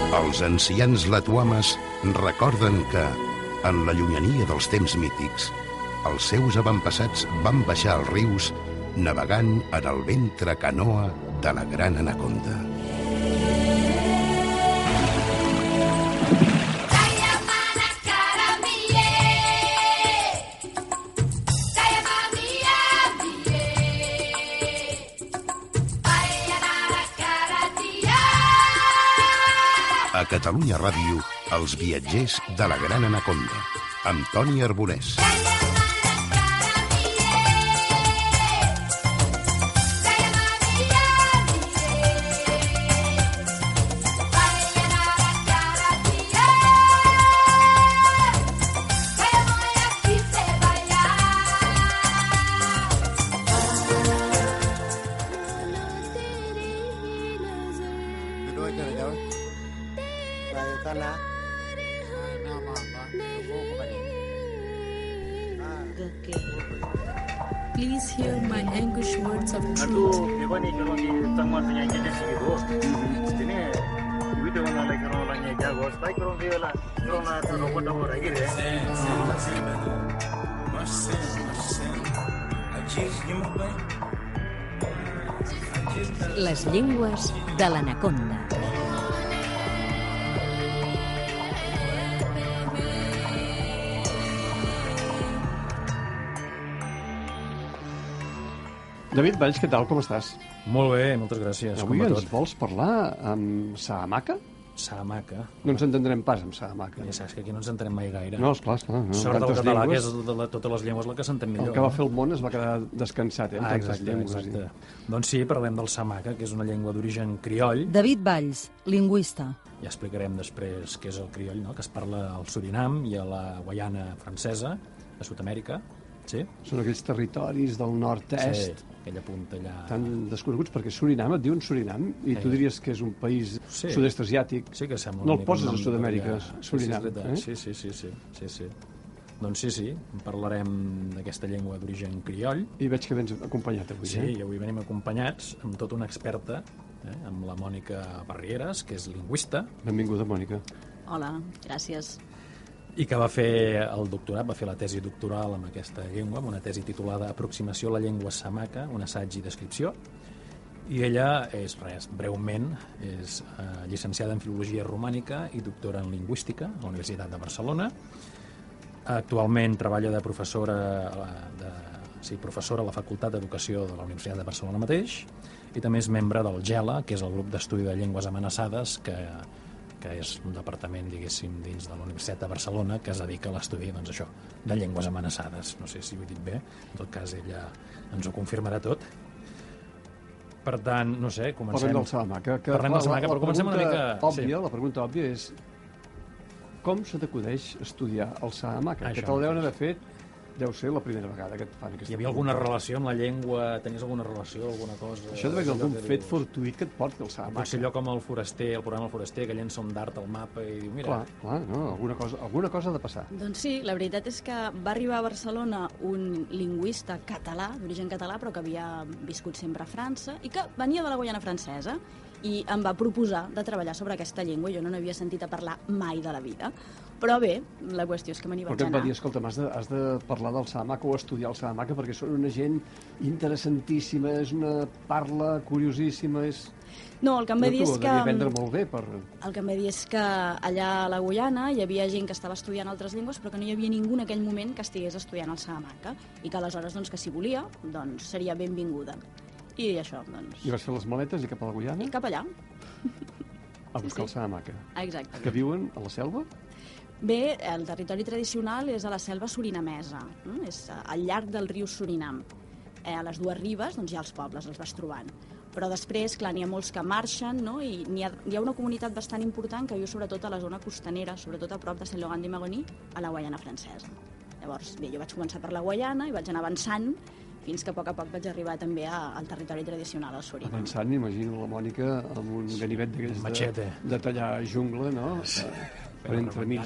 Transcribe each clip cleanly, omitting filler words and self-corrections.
Els ancians latuames recorden que, en la llunyania dels temps mítics, els seus avantpassats van baixar els rius navegant en el ventre canoa de la gran anaconda. A Catalunya Ràdio, els viatgers de la gran anaconda, amb Toni Arbonès. Please hear my anguish words of truth. Les llengües de l'anaconda. David Valls, què tal? Com estàs? Molt bé, moltes gràcies. Avui ens vols parlar amb Sahamaka? Sahamaka. No ens entendrem pas amb Sahamaka. Ja saps que aquí no ens entenem mai gaire. No, esclar. No. Sort del català, que és de totes les llengües la que s'entén millor. El que va fer el món es va quedar descansat, amb tantes llengües. Exacte. Doncs sí, parlem del Sahamaka, que és una llengua d'origen crioll. David Valls, lingüista. Ja explicarem després què és el crioll, no? Que es parla al Surinam i a la Guaiana francesa, a Sud-amèrica. Sí? Són aquells territoris del nord-est. Sí, aquella punta allà... Tan desconeguts, perquè Surinam, et diuen Surinam, i tu diries que és un país sud-est asiàtic. Sí que sembla. No el poses a Sud-amèrica, Surinam. Sí. Doncs sí, parlarem d'aquesta llengua d'origen crioll. I veig que vens acompanyat avui, Sí, i avui venim acompanyats amb tota una experta, amb la Mònica Barrieres, que és lingüista. Benvinguda, Mònica. Hola, gràcies. I que va fer el doctorat, va fer la tesi doctoral amb aquesta llengua, amb una tesi titulada Aproximació a la llengua Sahamaka, un assaig i descripció. I ella és, breument, és llicenciada en Filologia Romànica i doctora en Lingüística a la Universitat de Barcelona. Actualment treballa de professora a la Facultat d'Educació de la Universitat de Barcelona mateix, i també és membre del GELA, que és el grup d'estudi de llengües amenaçades, que és un departament, diguéssim, dins de la Universitat de Barcelona que es dedica a l'estudi, doncs això, de llengües amenaçades. No sé si ho he dit bé, en tot cas ella ens ho confirmarà tot. Per tant, no sé, comencem... Parlem del Sahamaka. Parlem del Sahamaka, però comencem una mica... La pregunta òbvia és com se t'acudeix estudiar el Sahamaka? Que te'l deuen haver fet, deu ser la primera vegada que et fan aquesta... Hi havia alguna relació amb la llengua? Tenies alguna relació, alguna cosa? Això deu haver algun fet fortuït que et porti al Sahamaka. Potser allò com el Foraster, el programa El Foraster, que llença un dart al mapa i diu, mira... Clar, no, alguna cosa ha de passar. Doncs sí, la veritat és que va arribar a Barcelona un lingüista català, d'origen català, però que havia viscut sempre a França i que venia de la Guaiana francesa i em va proposar de treballar sobre aquesta llengua. Jo no n'havia sentit a parlar mai de la vida. Però bé, la qüestió és que me n'hi vaig anar. Perquè em va dir, escolta, has de parlar del Sahamaka o estudiar el Sahamaka perquè són una gent interessantíssima, és una parla curiosíssima, és... No, el que em va dir és que... Vendre molt bé per... El que em va dir és que allà a la Guaiana hi havia gent que estava estudiant altres llengües però que no hi havia ningú en aquell moment que estigués estudiant el Sahamaka i que aleshores, doncs, que si volia, doncs seria benvinguda. I això, doncs... I vas fer les maletes i cap a la Guaiana? I cap allà. A buscar el Sahamaka. Exacte. Que viuen a la selva? Bé, el territori tradicional és a la selva surinamesa, és al llarg del riu Surinam. A les dues ribes doncs, hi ha els pobles, els vas trobant. Però després, clar, n'hi ha molts que marxen, no? I hi ha una comunitat bastant important que viu sobretot a la zona costanera, sobretot a prop de Saint-Laurent-du-Maroni, a la Guaiana francesa. Llavors, bé, jo vaig començar per la Guaiana i vaig anar avançant fins que a poc arribar també al territori tradicional, al Surinam. Avançant, imagino la Mònica amb un ganivet d'aquells de tallar jungla, no? per entremig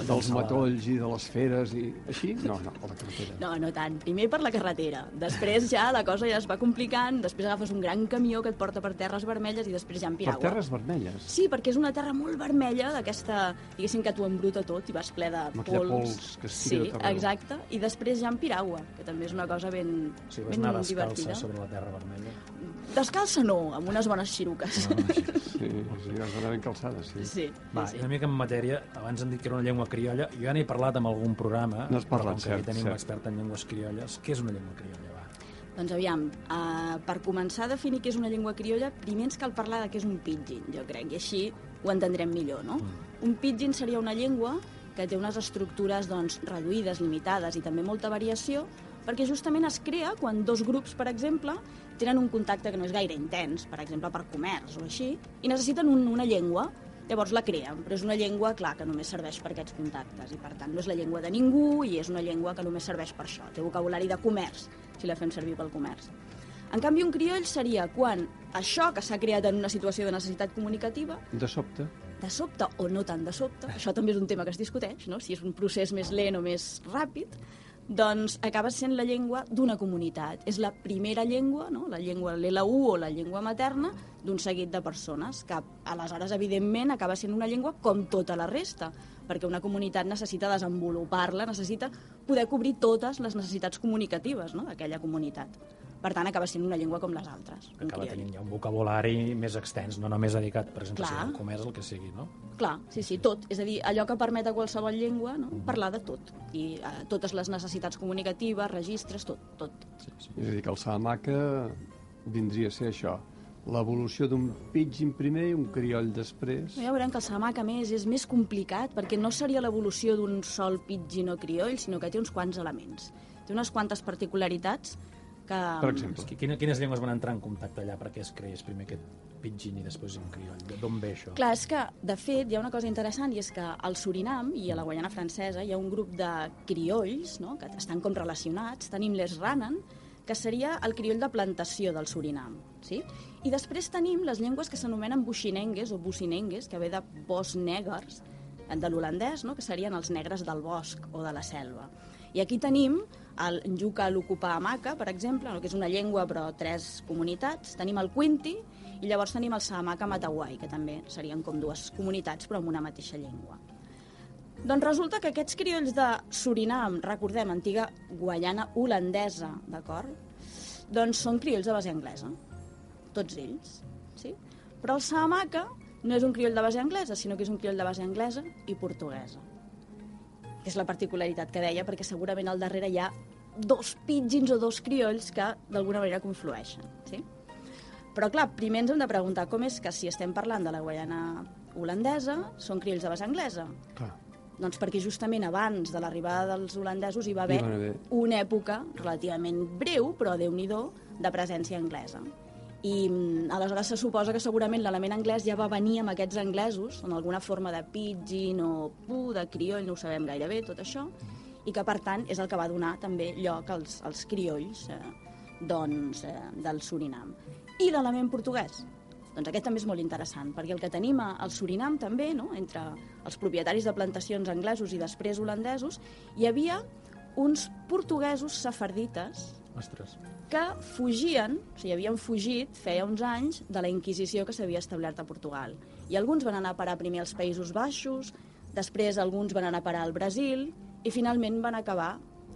dels matolls i de les feres i així? No, a la carretera. No tant. Primer per la carretera. Després ja la cosa ja es va complicant, després agafes un gran camió que et porta per terres vermelles i després ja en Piragua. Per terres vermelles? Sí, perquè és una terra molt vermella, d'aquesta, diguéssim que t'ho embruta tot i vas ple de pols. Que es tira de terreu. Exacte. I després ja en Piragua, que també és una cosa ben divertida. Sí, vas anar descalça sobre la terra vermella? Descalça no, amb unes bones xiruques. Sí, vas anar ben calçada, sí. Va, una mica en matèria, abans hem dit que era una llengua criolla, jo ja n'he parlat en algun programa, no has parlat, però com que tenim l'expert en llengües criolles, què és una llengua criolla, va? Doncs aviam, per començar a definir què és una llengua criolla, primer ens cal parlar de què és un pidgin, jo crec, i així ho entendrem millor, no? Un pidgin seria una llengua que té unes estructures doncs, reduïdes, limitades i també molta variació, perquè justament es crea quan dos grups, per exemple, tenen un contacte que no és gaire intens, per exemple per comerç o així, i necessiten una llengua. Llavors la creen, però és una llengua, clar, que només serveix per aquests contactes i per tant no és la llengua de ningú i és una llengua que només serveix per això. Té vocabulari de comerç, si la fem servir pel comerç. En canvi, un crioll seria quan això que s'ha creat en una situació de necessitat comunicativa... De sobte o no tant de sobte, això també és un tema que es discuteix, no? Si és un procés més lent o més ràpid, doncs acaba sent la llengua d'una comunitat. És la primera llengua, no? La llengua l'LU o la llengua materna d'un seguit de persones, que aleshores, evidentment, acaba sent una llengua com tota la resta, perquè una comunitat necessita desenvolupar-la, necessita poder cobrir totes les necessitats comunicatives, no?, d'aquella comunitat. Per tant, acaba sent una llengua com les altres. Acaba tenint ja un vocabulari més extens, no només dedicat, per exemple, al comerç, el que sigui, no? Clar, sí, tot. És a dir, allò que permet a qualsevol llengua, no?, parlar de tot. I totes les necessitats comunicatives, registres, tot. Sí. És a dir, que el Salamanca vindria a ser això, l'evolució d'un pidgin primer i un crioll després. Ja veurem que el Salamanca, a més, és més complicat, perquè no seria l'evolució d'un sol pidgin o crioll, sinó que té uns quants elements. Té unes quantes particularitats que... Per exemple, quines llengües van entrar en contacte allà perquè es creés primer aquest pidgin i després un crioll? D'on ve això? Clar, és que, de fet, hi ha una cosa interessant i és que al Surinam i a la Guaiana Francesa hi ha un grup de criolls, no?, que estan com relacionats. Tenim l'Esranan, que seria el crioll de plantació del Surinam, sí? I després tenim les llengües que s'anomenen buxinengues o bucinengues, que ve de bosc negres, de l'holandès, no?, que serien els negres del bosc o de la selva. I aquí tenim el Njuka Lukupa Amaka, per exemple, que és una llengua però 3 comunitats. Tenim el Kwinti i llavors tenim el Sahamaka Matawai, que també serien com 2 comunitats però amb una mateixa llengua. Doncs resulta que aquests criolls de Surinam, recordem, antiga Guaiana holandesa, d'acord? Doncs són criolls de base anglesa, tots ells, sí? Però el Sahamaka no és un crioll de base anglesa, sinó que és un crioll de base anglesa i portuguesa. És la particularitat que deia, perquè segurament al darrere hi ha 2 pidgins o 2 criolls que d'alguna manera conflueixen, sí? Però clar, primer ens hem de preguntar com és que si estem parlant de la Guaiana holandesa són criolls de base anglesa. Clar. Doncs perquè justament abans de l'arribada dels holandesos hi va haver una època relativament breu, però Déu-n'hi-do, de presència anglesa. I aleshores se suposa que segurament l'element anglès ja va venir amb aquests anglesos, en alguna forma de pidgin o de crioll, no ho sabem gaire bé, tot això, i que per tant és el que va donar també lloc als criolls del Surinam. I l'element portuguès? Doncs aquest també és molt interessant, perquè el que tenim al Surinam també, no?, entre els propietaris de plantacions anglesos i després holandesos, hi havia uns portuguesos sefardites que fugien, o sigui, havien fugit feia uns anys de la Inquisició que s'havia establert a Portugal. I alguns van anar a parar primer als Països Baixos, després alguns van anar a parar al Brasil i finalment van acabar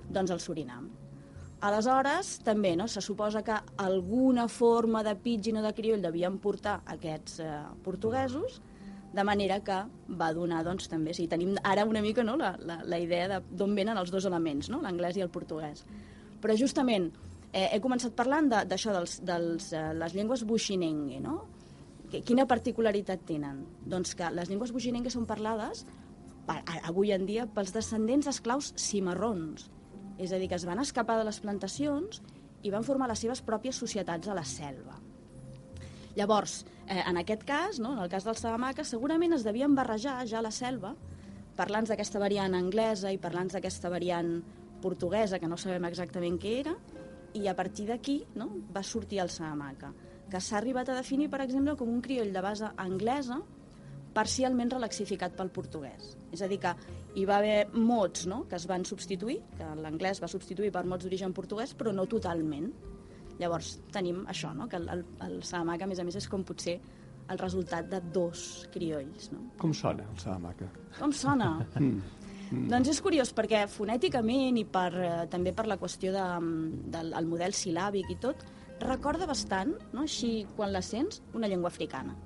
doncs, al Surinam. Aleshores, també, no?, se suposa que alguna forma de pidgin o de crioll devien portar aquests portuguesos, de manera que va donar, doncs, també, sí, tenim ara una mica, no?, la idea d'on venen els 2 elements, no?, l'anglès i el portuguès. Però justament he començat parlant d'això, de les llengües buxinengue, no? Quina particularitat tenen? Doncs que les llengües buxinengue són parlades avui en dia pels descendents d'esclaus cimarrons. És a dir, que es van escapar de les plantacions i van formar les seves pròpies societats a la selva. Llavors, en aquest cas, no, en el cas del Salamanca, segurament es devien barrejar ja a la selva, parlant d'aquesta variant anglesa i parlant d'aquesta variant portuguesa, que no sabem exactament què era, i a partir d'aquí, no, va sortir el Salamanca, que s'ha arribat a definir, per exemple, com un crioll de base anglesa, parcialment relaxificat pel portuguès. És a dir, que hi va haver mots, no?, que es van substituir, que l'anglès va substituir per mots d'origen portuguès, però no totalment. Llavors tenim això, no?, que el Salamanca, a més, és com potser el resultat de dos criolls. No? Com sona el Salamanca? Com sona? Doncs és curiós, perquè fonèticament i també per la qüestió del model sil·làbic i tot, recorda bastant, no? Així, quan la sents, una llengua africana.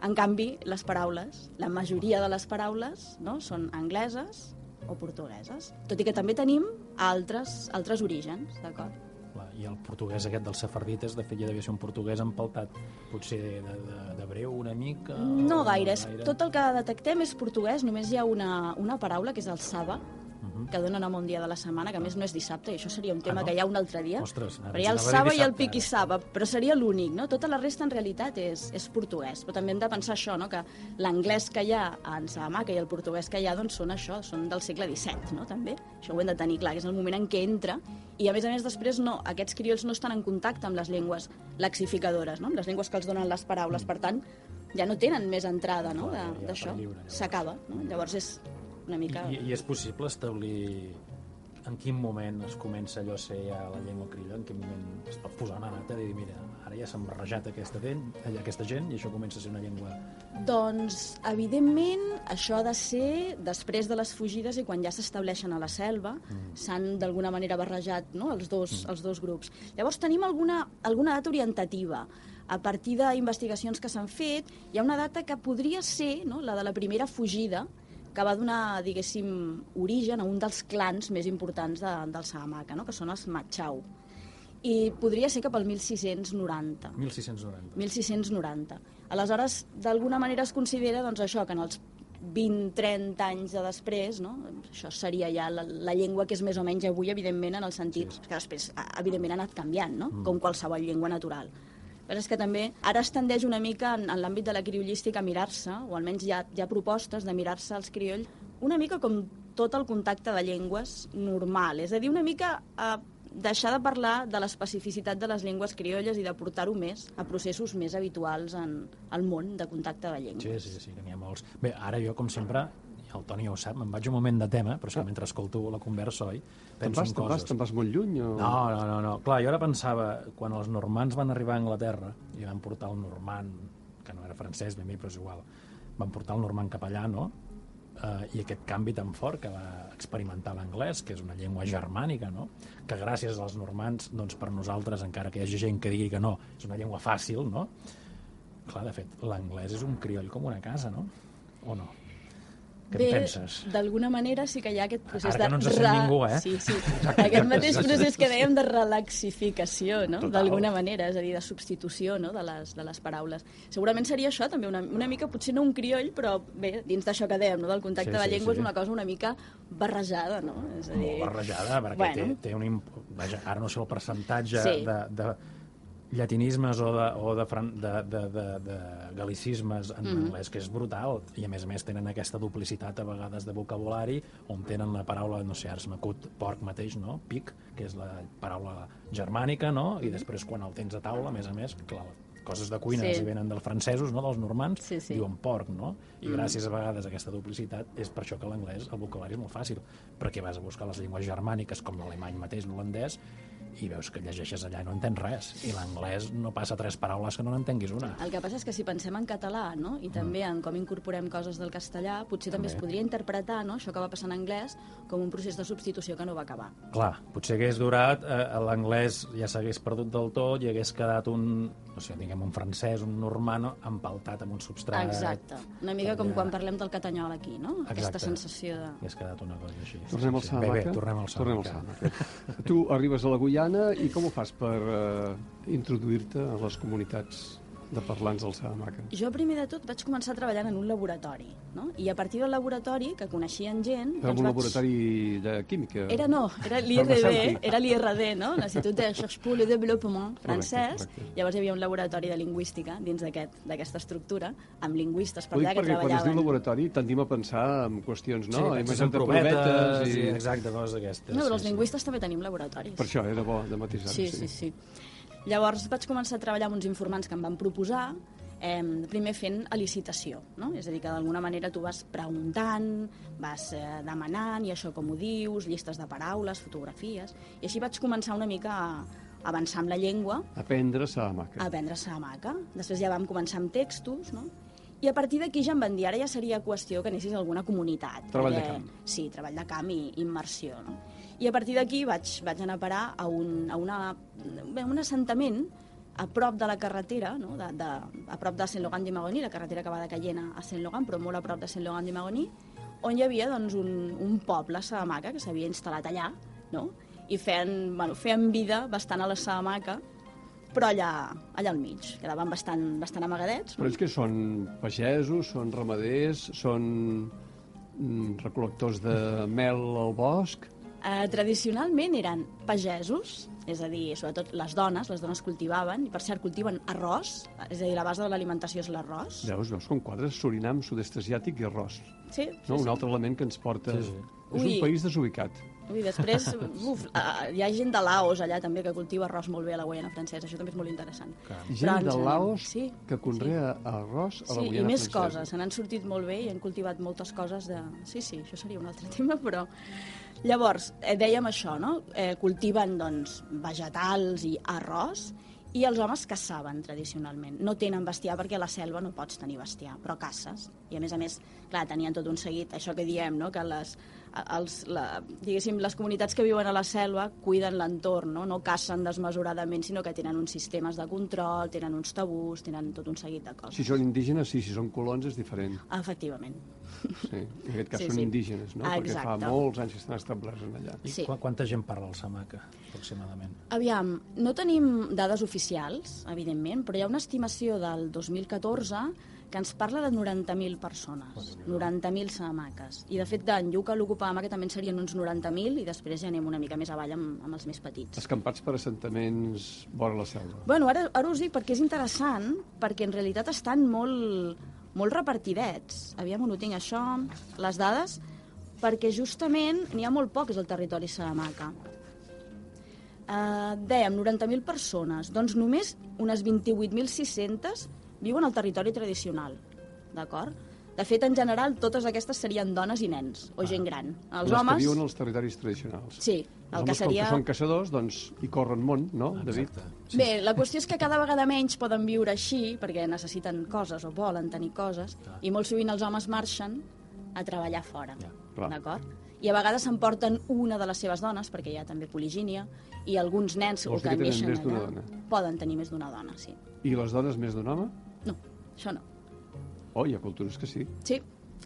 En canvi, les paraules, la majoria de les paraules, no?, són angleses o portugueses, tot i que també tenim altres orígens, d'acord? I el portuguès aquest dels sefardites, de fet, ja devia ser un portuguès empaltat, potser d'hebreu una mica... No gaire. Tot el que detectem és portuguès, només hi ha una paraula, que és el saba, que dona nom a un dia de la setmana, que a més no és dissabte, i això seria un tema que hi ha un altre dia. Ostres, però hi ha el saba i el piquissaba, però seria l'únic, no? Tota la resta, en realitat, és portuguès. Però també hem de pensar això, no?, que l'anglès que hi ha en Salamanca i el portuguès que hi ha, doncs són això, són del segle XVII, no?, també. Això ho hem de tenir clar, que és el moment en què entra, i a més després aquests criolls no estan en contacte amb les llengües lexificadores, no?, amb les llengües que els donen les paraules, per tant, ja no tenen més entrada, no?, d'això. S'acaba, no? Llavors és una mica... I és possible establir en quin moment es comença allò a ser ja la llengua criolla, en quin moment es pot posar una data i dir, mira, ara ja s'han barrejat aquesta gent i això comença a ser una llengua... Doncs, evidentment, això ha de ser després de les fugides i quan ja s'estableixen a la selva, s'han d'alguna manera barrejat, no?, els dos grups. Llavors tenim alguna data orientativa. A partir d'investigacions que s'han fet, hi ha una data que podria ser, no?, la de la primera fugida, que va donar, diguéssim, origen a un dels clans més importants del Salamanca, no?, que són els Machau. I podria ser cap al 1690. 1690. Aleshores, d'alguna manera es considera, doncs, això, que en els 20-30 anys de després, no?, això seria ja la llengua que és més o menys avui, evidentment, en el sentit que després, evidentment, ha anat canviant, no?, com qualsevol llengua natural. Però és que també ara es tendeix una mica en l'àmbit de la criollística a mirar-se, o almenys hi ha propostes de mirar-se els criolls, una mica com tot el contacte de llengües normal, és a dir, una mica deixar de parlar de l'especificitat de les llengües criolles i de portar-ho més a processos més habituals al món de contacte de llengües. Sí, que n'hi ha molts. Bé, ara jo, com sempre, el Toni ja ho sap, me'n vaig un moment de tema, però és que mentre escolto la conversa, oi, penso en coses. Te'n vas molt lluny? O... No. Clar, jo ara pensava, quan els normands van arribar a Anglaterra i van portar el normand, que no era francès, ben bé, però és igual, van portar el normand cap allà, no?, i aquest canvi tan fort que va experimentar l'anglès, que és una llengua germànica, no?, que gràcies als normands, doncs per nosaltres, encara que hi hagi gent que digui que no, és una llengua fàcil, no? Clar, de fet, l'anglès és un crioll com una casa, no? O no? Què en penses? D'alguna manera sí que hi ha aquest procés ara que no ens sent ningú, eh? Sí. Aquest mateix procés que dèiem de relaxificació, no?, d'alguna manera, és a dir, de substitució, no?, de les paraules. Segurament seria això, també, una mica, potser no un crioll, però bé, dins d'això que dèiem, no?, del contacte de llengua, és una cosa una mica barrejada, no? És a dir... Molt barrejada, perquè té un... Vaja, ara no sé el percentatge de llatinismes o de galicismes en anglès, que és brutal, i a més tenen aquesta duplicitat a vegades de vocabulari, on tenen la paraula, no sé, ara es m'acut porc mateix, no?, pic, que és la paraula germànica, no?, i després quan el tens a taula, a més, clar, coses de cuina si venen dels francesos, no?, dels normands, diuen porc, no?, i gràcies a vegades a aquesta duplicitat és per això que l'anglès, el vocabulari és molt fàcil, perquè vas a buscar les llengües germàniques com l'alemany mateix, l'holandès, i veus que llegeixes allà i no entens res, i l'anglès no passa 3 paraules que no n'entenguis una. El que passa és que si pensem en català, no?, i també en com incorporem coses del castellà, potser també es podria interpretar, no?, això que va passar en anglès com un procés de substitució que no va acabar. Clar, potser hagués durat, l'anglès ja s'hagués perdut del tot i hagués quedat un francès, un normand empaltat amb un substrat... Exacte, una mica com quan parlem del catanyol aquí, no?, aquesta sensació de... Hagués quedat una cosa així. Tornem al Salamanca? Tornem al Salamanca. Tu arribes a la Guyana i com ho fas per introduir-te a les comunitats de parlants del Salamanca? Jo primer de tot vaig començar treballant en un laboratori, no? I a partir del laboratori, que coneixien gent... Era un laboratori de química? Era l'IRD, no? l'Institut de Recherche pour le Développement francès. Correcte. Llavors hi havia un laboratori de lingüística dins d'aquesta estructura, amb lingüistes per allà que treballaven... Perquè quan es diu laboratori tendim a pensar en qüestions, no? Sí, en provetes i... Exacte, coses d'aquestes. No, però els lingüistes també tenim laboratoris. Per això era bo de matisar-ho. Sí. Llavors vaig començar a treballar amb uns informants que em van proposar primer fent elicitació, no? És a dir, que d'alguna manera tu vas preguntant, vas demanant, i això com ho dius, llistes de paraules, fotografies, i així vaig començar una mica a avançar amb la llengua. Aprendre Saamaca. Aprendre Saamaca. Després ja vam començar amb textos, no? I a partir d'aquí ja em van dir, ara ja seria qüestió que anessis a alguna comunitat. Treball de camp. Sí, treball de camp i immersió, no? I a partir d'aquí vaig anar a parar a un assentament a prop de la carretera, no? A prop de Saint-Laurent-du-Maroni, la carretera que va de Cayena a Saint-Laurent, però molt a prop de Saint-Laurent-du-Maroni, on hi havia doncs, un poble Saamaca que s'havia instal·lat allà, no? I feien vida bastant a la Saamaca, però allà al mig. Quedaven bastant amagadets. Però ells que són pagesos, són ramaders, són recol·lectors de mel al bosc? Tradicionalment eren pagesos, és a dir, sobretot les dones cultivaven, i per cert cultiven arròs, és a dir, la base de l'alimentació és l'arròs. Veus com quadres? Surinam, sud-est asiàtic i arròs. Sí. Un altre element que ens porta... Sí. És un país desubicat. Ui, després, hi ha gent de Laos allà també que cultiva arròs molt bé a la Guaiana Francesa, això també és molt interessant. Gent de Laos que conrea arròs a la Guaiana Francesa. Sí, i més coses, se n'han sortit molt bé i han cultivat moltes coses de... Sí, això seria un altre tema, però... Llavors, dèiem això, no? Cultiven, doncs, vegetals i arròs, i els homes caçaven tradicionalment. No tenen bestiar perquè a la selva no pots tenir bestiar, però caces. I a més, clar, tenien tot un seguit, això que diem, no? Que diguéssim, les comunitats que viuen a la selva cuiden l'entorn, no cacen desmesuradament, sinó que tenen uns sistemes de control, tenen uns tabús, tenen tot un seguit de coses. Si són indígenes, sí, si són colons és diferent. Efectivament. Sí, en aquest cas són indígenes, no? Perquè fa molts anys que estan establerts allà. I quanta gent parla el Saamaca, aproximadament? Aviam, no tenim dades oficials, evidentment, però hi ha una estimació del 2014 que ens parla de 90.000 persones, 90.000 saamaques. I, de fet, d'en Yuca l'Ocupama, que també en serien uns 90.000, i després ja anem una mica més avall amb els més petits. Escampats per assentaments vora la selva. Bueno, ara us dic perquè és interessant, perquè en realitat estan molt repartidets. Aviam on ho tinc, això, les dades, perquè justament n'hi ha molt poc, és el territori saamaca. Dèiem, 90.000 persones, doncs només unes 28.600 viuen al territori tradicional, d'acord? De fet, en general, totes aquestes serien dones i nens, o gent gran. Els homes... que viuen als territoris tradicionals. Sí, el que seria... Com que són caçadors, doncs hi corren món, no, David? Sí. Bé, la qüestió és que cada vegada menys poden viure així, perquè necessiten coses o volen tenir coses, i molt sovint els homes marxen a treballar fora, d'acord? I a vegades s'emporten una de les seves dones, perquè hi ha també poligínia, i alguns nens que neixen allà poden tenir més d'una dona, sí. I les dones més d'un home? No, això no. Oh, hi ha cultures que sí. Sí,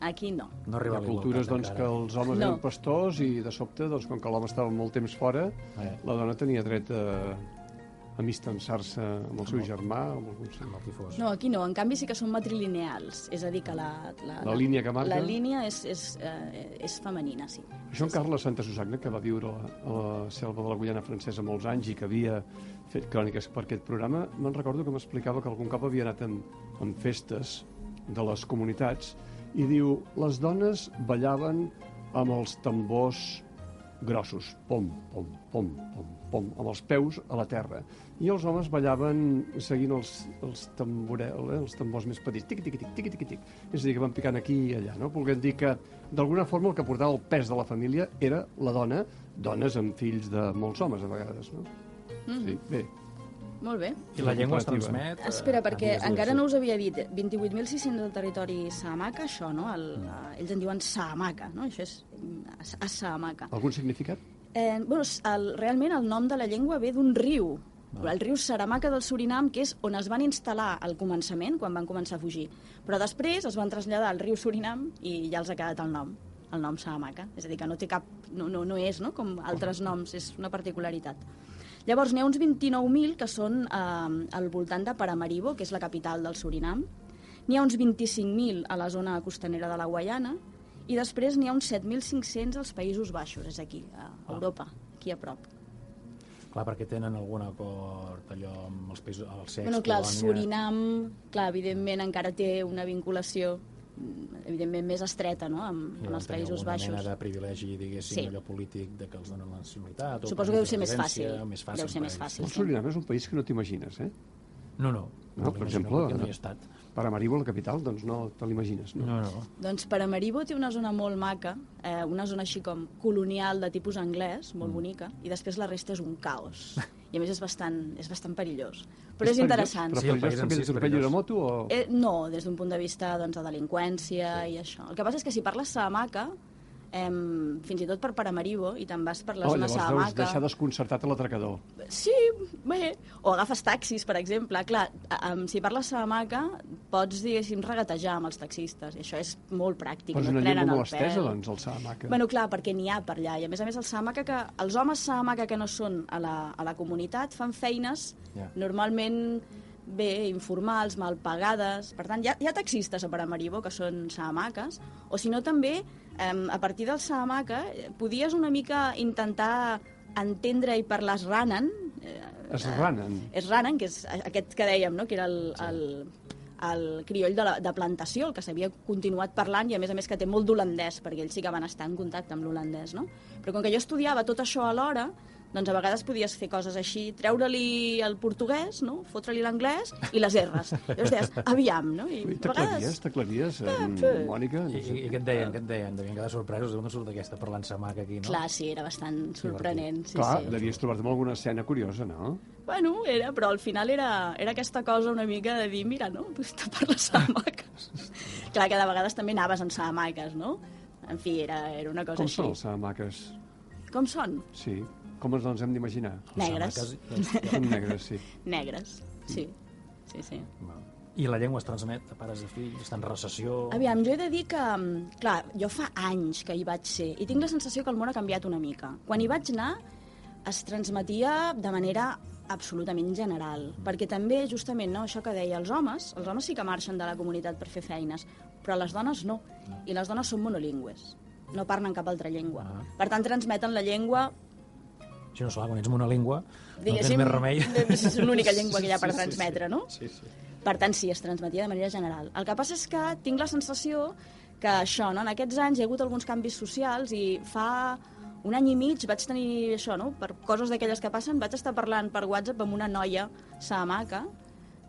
aquí no. No arriba hi ha cultures doncs, que els homes eren pastors i de sobte, doncs, com que l'home estava molt temps fora, la dona tenia dret a amistançar-se amb el seu germà o amb algun tifós. No, aquí no. En canvi sí que són matrilineals. És a dir, que la línia que marca... La línia és femenina, sí. Això en Carles Santa Susagna, que va viure a la selva de la Guaiana Francesa molts anys i que havia fet cròniques per aquest programa, me'n recordo que m'explicava que algun cop havia anat en festes de les comunitats i diu, les dones ballaven amb els tambors grossos, pom, pom, pom, pom, pom, amb els peus a la terra. I els homes ballaven seguint els tambors més petits, tic, tic, tic, tic, tic, tic. És a dir, que van picant aquí i allà, no? Volguem dir que, d'alguna forma, el que portava el pes de la família era la dona, dones amb fills de molts homes, a vegades, no? Sí, bé. Molt bé. I la llengua es transmet... Espera, perquè encara no us havia dit 28.600 del territori saamaca, això, no? Ells en diuen saamaca, no? Això és a saamaca. Algun significat? Realment el nom de la llengua ve d'un riu, el riu Saramaka del Surinam, que és on es van instal·lar al començament, quan van començar a fugir. Però després es van traslladar al riu Surinam i ja els ha quedat el nom Saamaca. És a dir, que no té cap... No és, no?, com altres noms, és una particularitat. Llavors, n'hi ha uns 29.000 que són al voltant de Paramaribo, que és la capital del Surinam. N'hi ha uns 25.000 a la zona costanera de la Guaiana i després n'hi ha uns 7.500 als Països Baixos, és aquí, a Europa, aquí a prop. Clar, perquè tenen algun acord allò amb els països, el sex, clar, el Surinam, clar, evidentment encara té una vinculació evidentment més estreta, no?, amb els Països Baixos. Una mena de privilegi, diguéssim, allò polític de que els donen la nacionalitat. Suposo que deu ser més fàcil. Deu ser més fàcil. El Surinam és un país que no t'imagines, eh? No. No, per exemple, no hi he estat. Paramaribo, la capital, doncs no te l'imagines, no? No. Doncs Paramaribo té una zona molt maca, una zona així com colonial de tipus anglès, molt bonica, i després la resta és un caos. I a més és bastant perillós. Però és interessant. Però Sí, el perillós país en també si és t'atropelli perillós. una moto o... No, des d'un punt de vista doncs, de delinqüència i això. El que passa és que si parles Salamanca, fins i tot per Paramaribo, i te'n vas per la zona llavors deus Salamanca... deixar desconcertat a l'atracador. Sí, bé. O agafes taxis, per exemple. Clar, si parles Salamanca, pots, diguéssim, regatejar amb els taxistes, i això és molt pràctic. Però és no una et prenen llengua el molt estesa, pèl. doncs, el Salamanca. Bueno, clar, perquè n'hi ha per allà. I a més, els homes Salamanca que no són a la comunitat fan feines normalment informals, mal pagades. Per tant, hi ha taxistes a Paramaribo que són salamaques, o si no també, a partir del salamaca, podies una mica intentar entendre i parlar esranen. Esranen, que és aquest que dèiem, no? Que era el crioll de plantació, el que s'havia continuat parlant, i a més que té molt d'holandès, perquè ells sí que van estar en contacte amb l'holandès, no? Però com que jo estudiava tot això alhora, doncs a vegades podies fer coses així, treure-li el portuguès, no? Fotre-li l'anglès i les R's. Llavors deies, aviam, no? I T'aclaries, Mònica? I què et deien? Devien quedar sorpresos d'on surt aquesta parlant Salamanca aquí, no? Clar, sí, era bastant sorprenent. Sí, Clar, sí. devies trobar-te amb alguna escena curiosa, no? Bueno, però al final era aquesta cosa una mica de dir, mira, no? Pues te parles salamaques. Clar, que de vegades també anaves amb salamaques, no? En fi, era una cosa Com així. són els salamaques? Com són? Sí, com ens hem d'imaginar? Negres. Són negres, sí. Negres, sí. Sí. I la llengua es transmet a pares i fills? Està en recessió? Aviam, jo he de dir que, clar, jo fa anys que hi vaig ser i tinc la sensació que el món ha canviat una mica. Quan hi vaig anar es transmetia de manera absolutament general, perquè també, justament, no, això que deia, els homes sí que marxen de la comunitat per fer feines, però les dones no, i les dones són monolingües, no parlen cap altra llengua. Per tant, transmeten la llengua... Si no, clar, quan ets monolingüe, no tens Diguéssim, més remei. és l'única llengua que hi ha per transmetre, no? Sí. Per tant, sí, es transmetia de manera general. El que passa és que tinc la sensació que això, no? En aquests anys hi ha hagut alguns canvis socials i fa un any i mig vaig tenir això, no? Per coses d'aquelles que passen, vaig estar parlant per WhatsApp amb una noia salamaca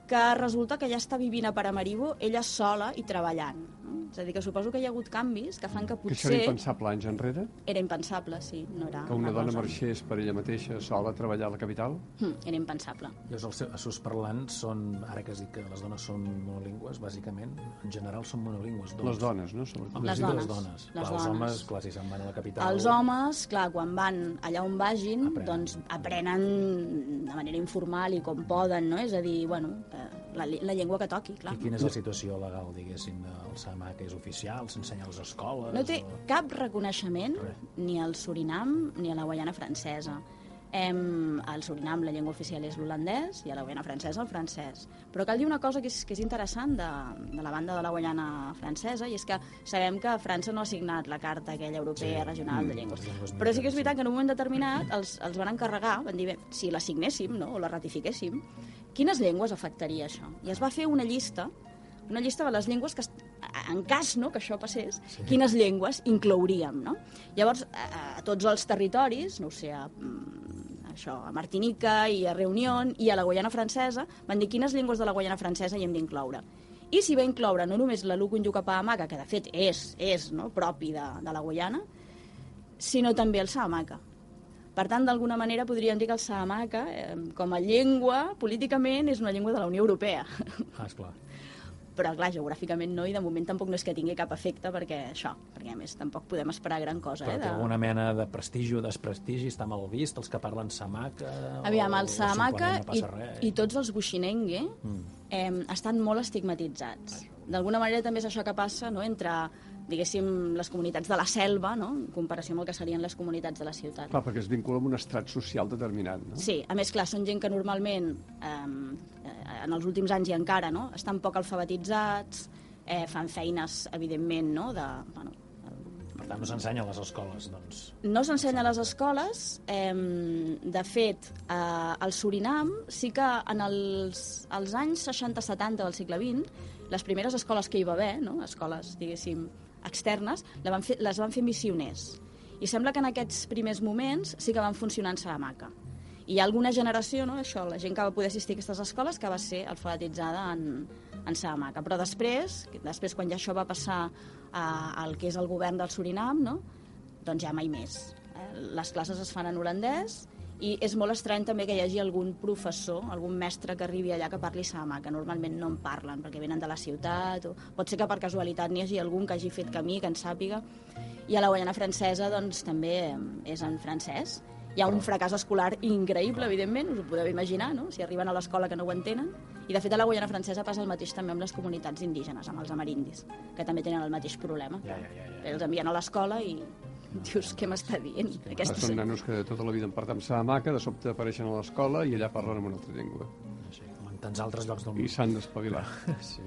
que resulta que ja està vivint a Paramaribo, ella sola i treballant. No? És a dir, que suposo que hi ha hagut canvis que fan que Que això potser... era impensable anys enrere? Era impensable, sí. No era Que una dona cosa. marxés per ella mateixa sola a treballar a la capital? Era impensable. Llavors, els seus parlants són, ara que has dit que les dones són monolingües, bàsicament, en general són monolingües. Les dones, no? Sobretot. Les Les dones. Els homes, clar, si se'n van a la capital... Els homes, clar, quan van allà on vagin, Aprenen. aprenen de manera informal i com poden, no? És a dir, bueno, la llengua que toqui, clar. I quina és la situació legal, diguéssim, del Salamanca? És oficial? S'ensenya a les escoles? No té cap reconeixement ni al Surinam ni a la Guaiana Francesa. Al Surinam la llengua oficial és l'holandès i a la Guaiana Francesa el francès. Però cal dir una cosa que és interessant de la banda de la Guaiana Francesa, i és que sabem que França no ha signat la carta aquella europea regional de llengües. Però sí que és veritat que en un moment determinat els van encarregar, van dir, bé, si la signéssim, no? O la ratifiquéssim, quines llengües afectaria això? I es va fer una llista de les llengües que, en cas, no, que això passés, quines llengües inclouríem, no? Llavors, a tots els territoris, no ho sé, a Martinica i a Reunió i a la Guaiana Francesa, van dir quines llengües de la Guaiana Francesa hi hem d'incloure. I s'hi va incloure no només la Lukunjucapamaca, que de fet és no, propi de la Guaiana, sinó també el Salamanca. Per tant, d'alguna manera podríem dir que el Salamanca, com a llengua, políticament, és una llengua de la Unió Europea. Esclar. Però, clar, geogràficament no, i de moment tampoc no és que tingui cap efecte, perquè a més, tampoc podem esperar gran cosa. Però té alguna mena de prestigi o desprestigi? Està mal vist, els que parlen Salamanca? Aviam, el Salamanca i tot... tots els buixinengue estan molt estigmatitzats. D'alguna manera també és això que passa, no?, entre, diguéssim, les comunitats de la selva, no?, en comparació amb el que serien les comunitats de la ciutat. Clar, perquè es vincula amb un estrat social determinat, no? Sí, a més, clar, són gent que normalment, en els últims anys i encara, no?, estan poc alfabetitzats, fan feines, evidentment, no?, Per tant, no s'ensenya a les escoles, doncs. No s'ensenya a les escoles. De fet, al Surinam sí que en els anys 60-70 del segle XX, les primeres escoles que hi va haver, no?, escoles, diguéssim, externes, les van fer missioners. I sembla que en aquests primers moments sí que van funcionar en Salamanca. I hi ha alguna generació, no, això, la gent que va poder assistir a aquestes escoles, que va ser alfabetitzada en Salamanca. Però després, quan ja això va passar al que és el govern del Surinam, no, doncs ja mai més. Les classes es fan en holandès i és molt estrany també que hi hagi algun professor, algun mestre que arribi allà que parli Salamanca. Normalment no en parlen perquè venen de la ciutat, o pot ser que per casualitat n'hi hagi algun que hagi fet camí, que en sàpiga. I a la Guaiana Francesa doncs, també és en francès. Hi ha un fracàs escolar increïble, evidentment, us ho podeu imaginar, no? Si arriben a l'escola que no ho entenen. I, de fet, a la Guaiana Francesa passa el mateix també amb les comunitats indígenes, amb els amerindis, que també tenen el mateix problema. Els envien a l'escola i dius, què m'està dient? Són nanos que tota la vida han parlat amb Salamanca, de sobte apareixen a l'escola i allà parlen en una altra llengua. Com en tants altres llocs del món. I s'han d'espavilar. Sí.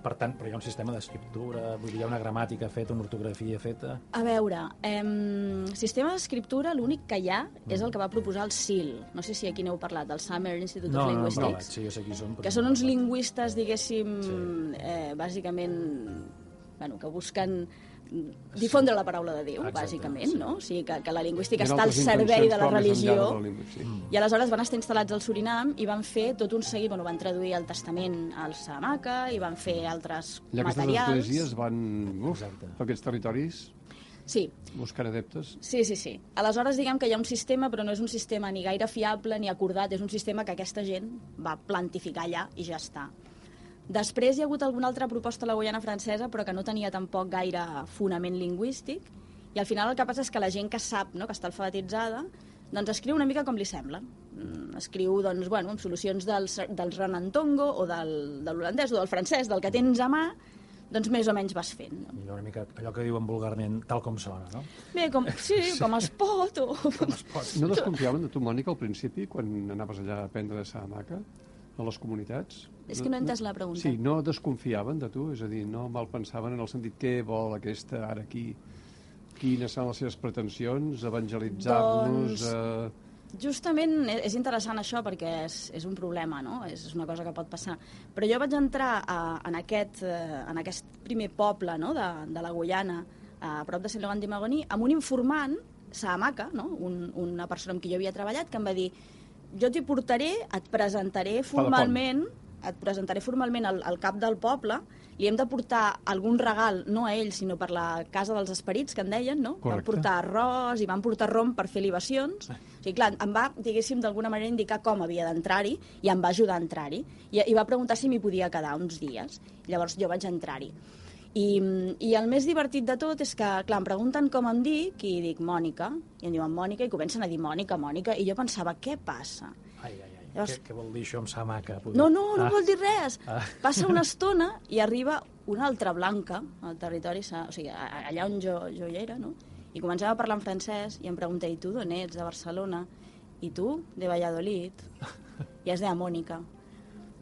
Per tant, però hi ha un sistema d'escriptura, vull dir, hi ha una gramàtica feta, una ortografia feta... A veure, sistema d'escriptura, l'únic que hi ha és el que va proposar el SIL. No sé si aquí n'heu parlat, del Summer Institute of Linguistics. Sí, jo sé qui són. Que són uns lingüistes, diguéssim, bàsicament, que busquen difondre la paraula de Déu, bàsicament, no? O sigui, que la lingüística està al servei de la religió. I aleshores van estar instal·lats al Surinam i van fer tot un seguit, van traduir el Testament al Salamanca i van fer altres materials. I aquestes esglésies van per aquests territoris buscant adeptes? Sí. Aleshores, diguem que hi ha un sistema, però no és un sistema ni gaire fiable ni acordat, és un sistema que aquesta gent va plantificar allà i ja està. Després hi ha hagut alguna altra proposta a la Guaiana Francesa, però que no tenia tampoc gaire fonament lingüístic, i al final el que passa és que la gent que sap, no, que està alfabetitzada, doncs escriu una mica com li sembla. Escriu doncs, amb solucions del Renantongo o de l'holandès o del francès, del que tens a mà, doncs més o menys vas fent. No? I una mica allò que diuen vulgarment, tal com sona, no? Bé, com es pot. No desconfiaven de tu, Mònica, al principi, quan anaves allà a aprendre de Salamanca, a les comunitats? És que no he entès la pregunta. Sí, no desconfiaven de tu? És a dir, no malpensaven en el sentit què vol aquesta ara aquí? Quines són les seves pretensions? Evangelitzar-nos? Justament és interessant això perquè és un problema, no? És una cosa que pot passar. Però jo vaig entrar en aquest primer poble, no? de la Guaiana, a prop de Sant Llogan d'Imagoni, amb un informant, Salamanca, no? Una persona amb qui jo havia treballat, que em va dir: jo t'hi portaré, et presentaré formalment al cap del poble, li hem de portar algun regal, no a ell, sinó per la casa dels esperits, que en deien, no? Correcte. Van portar arròs i van portar rom per fer libacions. O sigui, clar, em va, diguéssim, d'alguna manera indicar com havia d'entrar-hi i em va ajudar a entrar-hi. I va preguntar si m'hi podia quedar uns dies. Llavors jo vaig entrar-hi. I el més divertit de tot és que, clar, em pregunten com em dic i dic Mònica, i em diuen Mònica i comencen a dir Mònica, i jo pensava, què passa? Llavors, què vol dir això amb Salamanca? No vol dir res. Passa una estona i arriba una altra blanca al territori, o sigui, allà on jo hi era, no? I comencem a parlar en francès i em pregunta: i tu d'on ets? De Barcelona. I tu? De Valladolid. I es deia Mònica.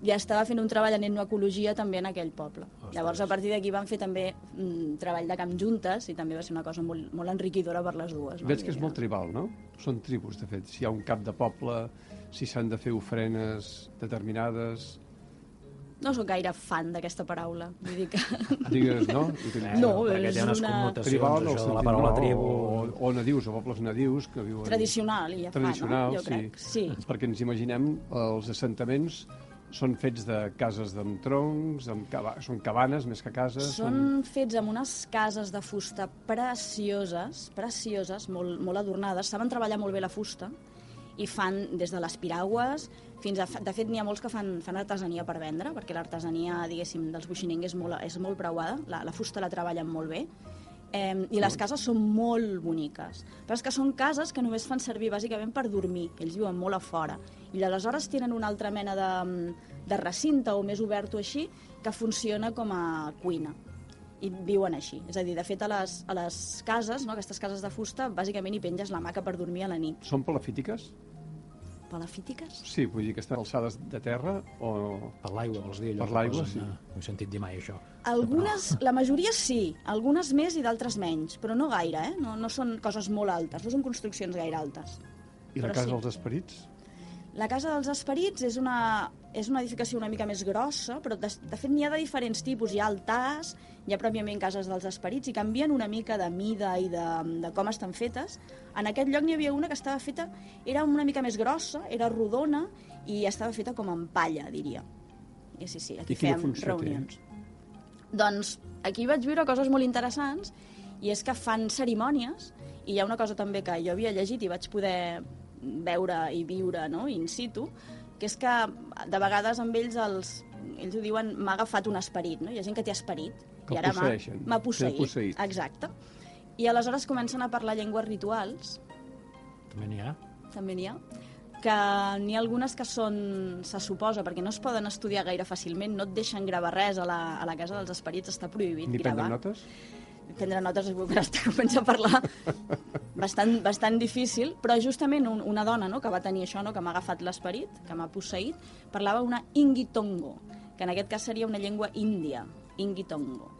Ja estava fent un treball en etnoecologia també en aquell poble. Llavors, a partir d'aquí vam fer també treball de camp juntes i també va ser una cosa molt, molt enriquidora per les dues. No? Veig que és molt tribal, no? Són tribus, de fet. Si hi ha un cap de poble, si s'han de fer ofrenes determinades... No soc gaire fan d'aquesta paraula. Vull dir que... Digues, no? No, perquè és té unes una... connotacions, això de la paraula tribu... O nadius, o pobles nadius que viuen... Tradicional, ja fa, no? Jo crec, sí. Perquè ens imaginem els assentaments són fets de cases amb troncs, són cabanes més que cases... Són fets amb unes cases de fusta precioses, molt adornades. Saben treballar molt bé la fusta i fan des de les piragües fins a... De fet, n'hi ha molts que fan artesania per vendre, perquè l'artesania, diguéssim, dels buixinencs és molt preuada, la fusta la treballen molt bé, i les cases són molt boniques. Però és que són cases que només fan servir bàsicament per dormir, ells viuen molt a fora. I aleshores tenen una altra mena de recinte o més obert o així que funciona com a cuina. I viuen així. És a dir, de fet, a les cases, no, aquestes cases de fusta, bàsicament hi penges l'hamaca per dormir a la nit. Són palafítiques? Palafítiques? Sí, vull dir que estan alçades de terra o... Per l'aigua, vols dir? Per l'aigua, sí. No he sentit dir mai això. Algunes, la majoria sí, algunes més i d'altres menys, però no gaire, No són coses molt altes, no són construccions gaire altes. I la casa dels esperits? La Casa dels Esperits és una edificació una mica més grossa, però de fet n'hi ha de diferents tipus. Hi ha altars, hi ha pròpiament cases dels esperits, i canvien una mica de mida i de com estan fetes. En aquest lloc n'hi havia una que estava feta, era una mica més grossa, era rodona, i estava feta com en palla, diria. I sí, aquí fèiem reunions. Doncs aquí vaig viure coses molt interessants, i és que fan cerimònies, i hi ha una cosa també que jo havia llegit i vaig poder veure i viure, no?, in situ, que és que de vegades amb ells ells ho diuen, m'ha agafat un esperit, no? Hi ha gent que té esperit, que i ara m'ha posseït. Exacte. I aleshores comencen a parlar llengües rituals. També n'hi ha. També n'hi ha. Que n'hi ha algunes que són, se suposa, perquè no es poden estudiar gaire fàcilment, no et deixen gravar res a la Casa dels Esperits, està prohibit Ni gravar. prendre notes? Prendre notes que comença a parlar bastant difícil, però justament una dona, no?, que va tenir això, no?, que m'ha agafat l'esperit, que m'ha posseït, parlava una ingitongo, que en aquest cas seria una llengua índia, ingitongo.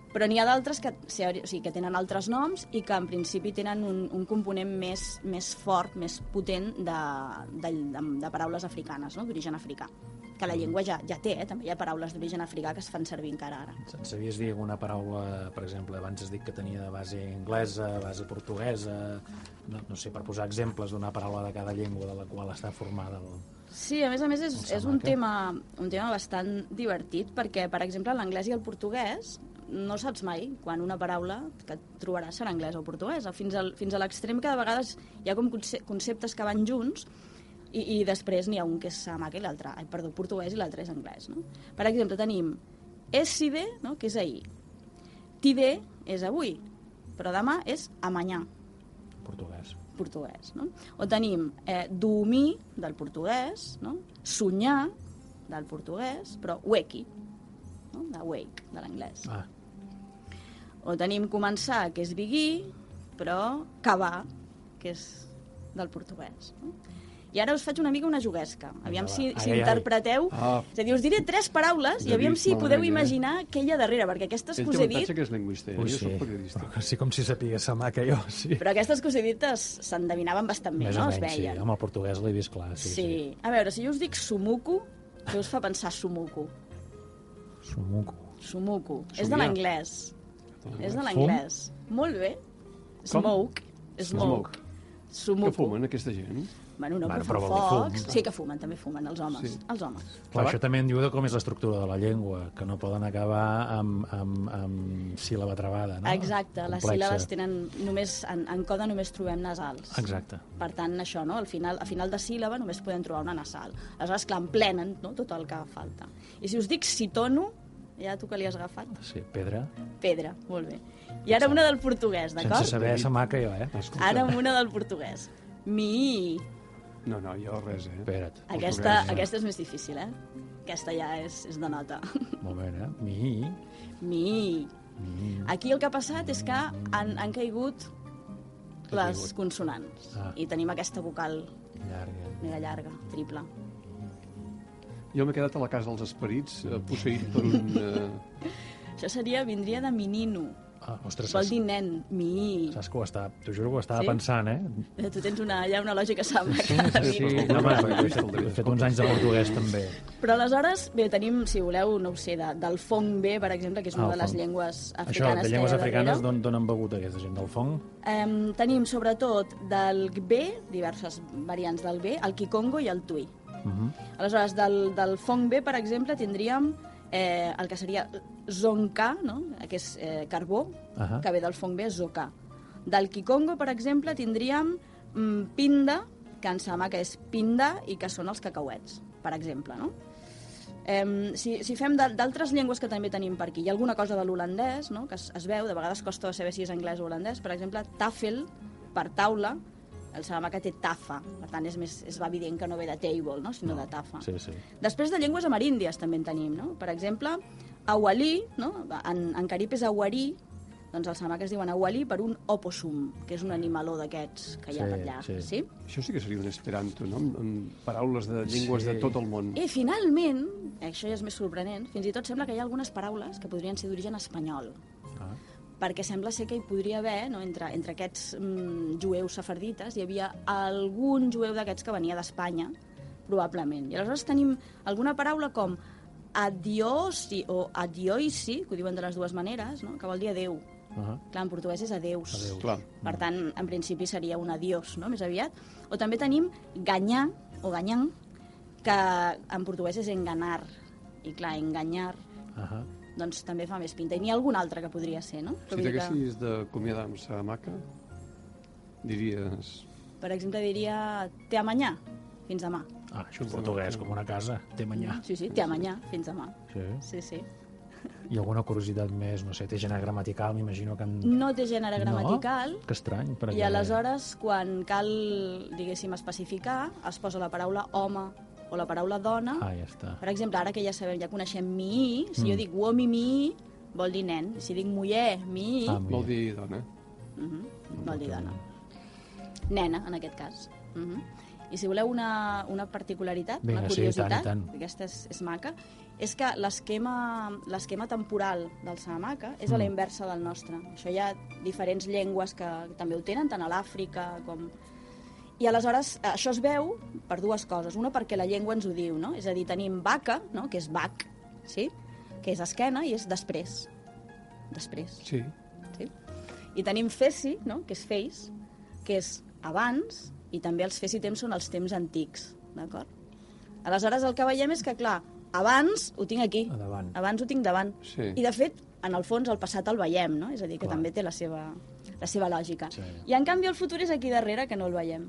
Però n'hi ha d'altres que tenen altres noms i que en principi tenen un component més fort, més potent de paraules africanes, no?, d'origen africà. Que la llengua ja té, també hi ha paraules d'origen africà que es fan servir encara ara. En sabies dir alguna paraula, per exemple, abans has dit que tenia de base anglesa, base portuguesa, no sé, per posar exemples d'una paraula de cada llengua de la qual està formada? Sí, a més és un tema bastant divertit, perquè, per exemple, l'anglès i el portuguès no saps mai quan una paraula que et trobaràs serà anglesa o portuguesa, fins a l'extrem que de vegades hi ha com conceptes que van junts, i després n'hi ha un que és samaca i l'altre, portuguès, i l'altre és anglès, no? Per exemple, tenim esside, no?, que és ahir. Tide és avui, però demà és amanyà. Portuguès, no? O tenim dormir, del portuguès, no?, sonyar, del portuguès, però weki, no?, de wake, de l'anglès. O tenim començar, que és begir, però acabar, que és del portuguès, no? I ara us faig una mica una juguesca. Aviam si interpreteu... És a dir, us diré 3 paraules i aviam si podeu imaginar què hi ha darrere, perquè aquestes que us he dit... Ell té l'avantatge que és lingüista, jo soc periodista. Sí, com si sapigués samaca, jo, sí. Però aquestes que us he dit s'endevinaven bastant bé, no? Es veien. Sí, amb el portuguès l'he vist clar. Sí. A veure, si jo us dic sumuku, què us fa pensar sumuku? Sumuku. És de l'anglès. És de l'anglès. Molt bé. Smoke. Que fumen aquesta gent? Bueno, no, però fan focs. Sí que fumen, també fumen, els homes. Els homes. Però això també en diu de com és l'estructura de la llengua, que no poden acabar amb síl·laba travada, no? Exacte, les síl·labes tenen en coda només trobem nasals. Exacte. Per tant, això, no? A final de síl·laba només podem trobar una nasal. Aleshores, clar, emplenen, no?, tot el que falta. I si us dic citono, ja tu que li has agafat? Sí, pedra. Pedra, molt bé. I ara una del portuguès, d'acord? Sense saber samaca, jo, Ara una del portuguès. Mi. No, jo res, Espera't. Aquesta és més difícil, Aquesta ja és de nota. Moment, Mi. Aquí el que ha passat és que han caigut les consonants. I tenim aquesta vocal llarga, triple. Jo m'he quedat a la Casa dels Esperits, posseït per un... Això vindria de menino. Ostres, vol dir nen, mi. Saps que t'ho juro que ho estava pensant, Tu tens una lògica sembla. Sí, he fet uns anys de portuguès també. Però aleshores, bé, tenim, si voleu, no ho sé, del fong bé, per exemple, que és una de les llengües africanes. Això, de llengües africanes, d'on han begut aquesta gent, del fong? Tenim, sobretot, del bé, diverses variants del bé, el kikongo i el tui. Aleshores, del fong bé, per exemple, tindríem el que seria zonka, no?, que és carbó, que ve del fong bé, zoka. Del kikongo, per exemple, tindríem pinda, que en samaca és pinda, i que són els cacauets, per exemple, no? Si fem d'altres llengües que també tenim per aquí, hi ha alguna cosa de l'holandès, no?, que es veu, de vegades costa saber si és anglès o holandès, per exemple, tafel, per taula, el samaca té tafa, per tant és evident que no ve de table, no?, sinó de tafa. Sí. Després de llengües ameríndies també en tenim, no? Per exemple, awalí, no?, en carib és awarí, doncs els samacas diuen awalí per un opossum, que és un animaló d'aquests que hi ha per allà. Sí? Això sí que seria un esperanto, no?, amb paraules de llengües de tot el món. I finalment, això ja és més sorprenent, fins i tot sembla que hi ha algunes paraules que podrien ser d'origen espanyol. Perquè sembla ser que hi podria haver, no, entre aquests jueus safardites, hi havia algun jueu d'aquests que venia d'Espanya, probablement. I aleshores tenim alguna paraula com adiosi o adioisi, que ho diuen de les dues maneres, no? Que vol dir adeu. Clar, en portuguès és adeus. Clar. Per tant, en principi seria un adiós, no? Més aviat. O també tenim ganyar o ganyar, que en portuguès és enganar. I clar, enganyar, doncs també fa més pinta. I n'hi ha algun altre que podria ser, no? Si t'haguessis d'acomiadar amb sa maca, diries... Per exemple, diria te amanyà, fins demà. Això en portuguès, com una casa, te manyà. Sí, te amanyà, fins demà. Sí. I alguna curiositat més, no sé, té gènere gramatical, m'imagino que... No té gènere gramatical. Que estrany, perquè... I aleshores, quan cal, diguéssim, especificar, es posa la paraula home o la paraula dona. Ja està. Per exemple, ara que ja sabem, ja coneixem mi, si jo dic uomi mi, vol dir nen. Si dic muller, mi... Vol dir dona. Vol dir dona. Nena, en aquest cas. I si voleu una particularitat, una curiositat, aquesta és maca, és que l'esquema temporal del Sahamaka és a la inversa del nostre. Això hi ha diferents llengües que també ho tenen, tant a l'Àfrica com... I aleshores això es veu per dues coses. Una, perquè la llengua ens ho diu, no? És a dir, tenim vaca, no? Que és bac, sí? Que és esquena i és després. Després. Sí. I tenim feci, no? Que és face, que és abans, i també els fes i temps són els temps antics, d'acord? Aleshores el que veiem és que, clar, abans ho tinc aquí, abans ho tinc davant, i de fet, en el fons, el passat el veiem, no? És a dir, que també té la seva lògica. I en canvi el futur és aquí darrere, que no el veiem.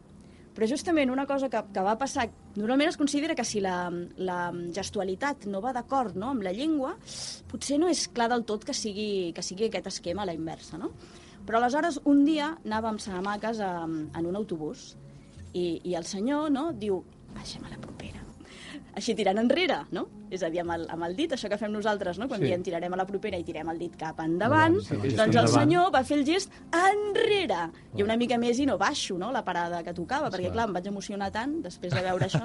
Però justament una cosa que va passar, normalment es considera que si la gestualitat no va d'acord, no, amb la llengua, potser no és clar del tot que sigui aquest esquema a la inversa, no? Però aleshores un dia anàvem a Sahamaques en un autobús i el senyor, no, diu, baixem a la propera. Així tirant enrere, no? És a dir, amb el dit, això que fem nosaltres, no? Quan diem tirarem a la propera i tirem el dit cap endavant, doncs el senyor va fer el gest enrere. I una mica més i no baixo, no?, la parada que tocava, perquè clar, em vaig emocionar tant després de veure això.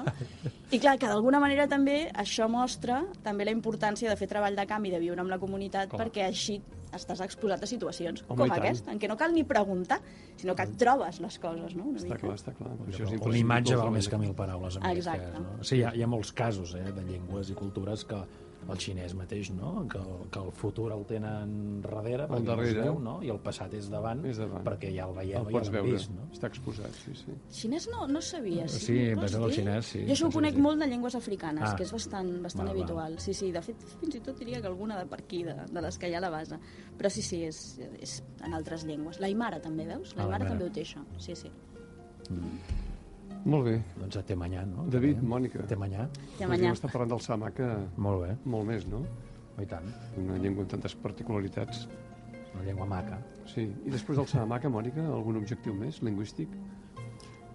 I clar, que d'alguna manera també això mostra també la importància de fer treball de camp i de viure amb la comunitat, perquè així estàs exposat a situacions com aquesta, en què no cal ni preguntar, sinó que et trobes les coses, no? Està clar. Una imatge val més que 1000 paraules. Exacte. Sí, hi ha molts casos de llengües i cultures que el xinès mateix, no? Que el futur el tenen darrere, perquè no es veu, no? I el passat és davant, perquè ja el veiem, ja l'hem vist, no? Està exposat, sí. Xinès no sabia. Sí, penso que el xinès, sí. Jo això ho conec molt de llengües africanes, que és bastant habitual. Sí, de fet, fins i tot diria que alguna de per aquí, de les que hi ha a la base. Però sí, és en altres llengües. L'Aimara també, veus? L'Aimara també ho té, això. Sí. Molt bé. Doncs a Temanyà, no? David, Mònica. Temanyà. Temanyà. Està parlant del Sahamaka molt més, no? I tant. Una llengua amb tantes particularitats. Una llengua maca. Sí. I després del Sahamaka, Mònica, algun objectiu més lingüístic?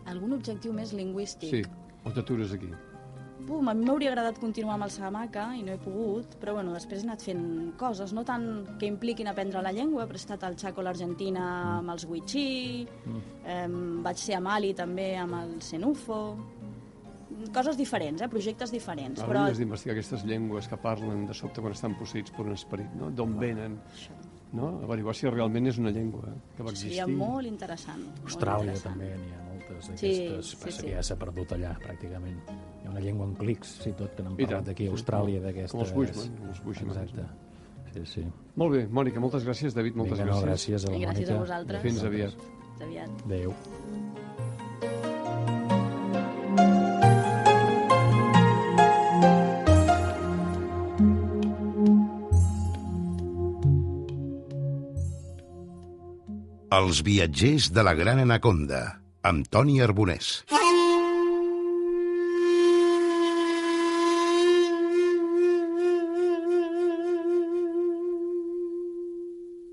Algun objectiu més lingüístic? Sí. O t'atures aquí? A mi m'hauria agradat continuar amb el Sahamaka i no he pogut, però després he anat fent coses, no tant que impliquin aprendre la llengua, però he estat al Chaco, l'Argentina, amb els Wichí, vaig ser a Mali també amb el Senufo, coses diferents, projectes diferents. Ara hauries d'investigar aquestes llengües que parlen de sobte quan estan posseïts per un esperit, no? D'on venen, no? Averiguar si realment és una llengua que va existir. Seria molt interessant. Austràlia també n'hi ha moltes d'aquestes, passa que ja s'ha perdut allà pràcticament. Hi ha una llengua en clics, sí, tot, que n'han parlat d'aquí, Austràlia, d'aquestes... Com els Bushman. Exacte. Sí. Molt bé, Mònica, moltes gràcies. David, moltes gràcies. Gràcies a la Mònica. Gràcies a vosaltres. Fins aviat. Fins aviat. Adéu. Els viatgers de la Gran Anaconda, amb Toni Arbonès.